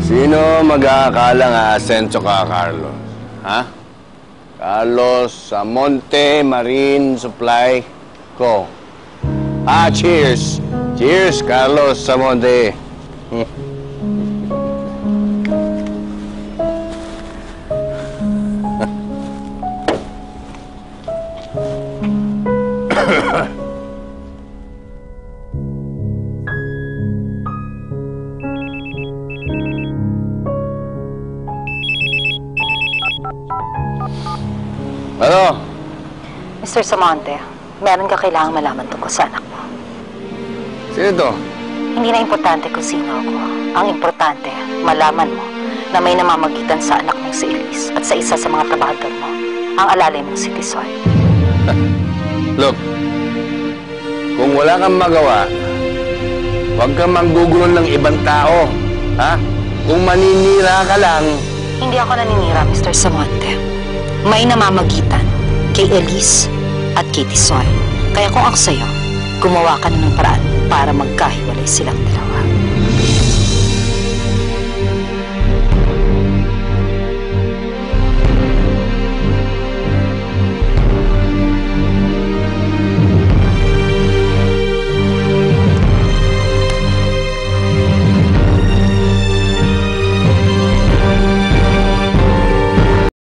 Sino mag-aakalang aasenso ka, Carlos? Ha? Carlos Samonte Marine Supply Co. Cheers! Cheers, Carlos Samonte! Ano? Mr. Samonte, meron ka kailangang malaman tungkol sa anak mo. Sino to? Hindi na importante kung sino ako. Ang importante, malaman mo na may namamagitan sa anak mong si Elise at sa isa sa mga trabahador mo, ang alalay mong si Tisoy. Look, kung wala kang magawa, huwag kang manggugulo ng ibang tao. Ha? Kung maninira ka lang... Hindi ako naninira, Mr. Samonte. May namamagitan kay Elise at kay Tisoy. Kaya kung ako sa'yo, gumawa ka na ng paraan para magkahiwalay silang dalawa.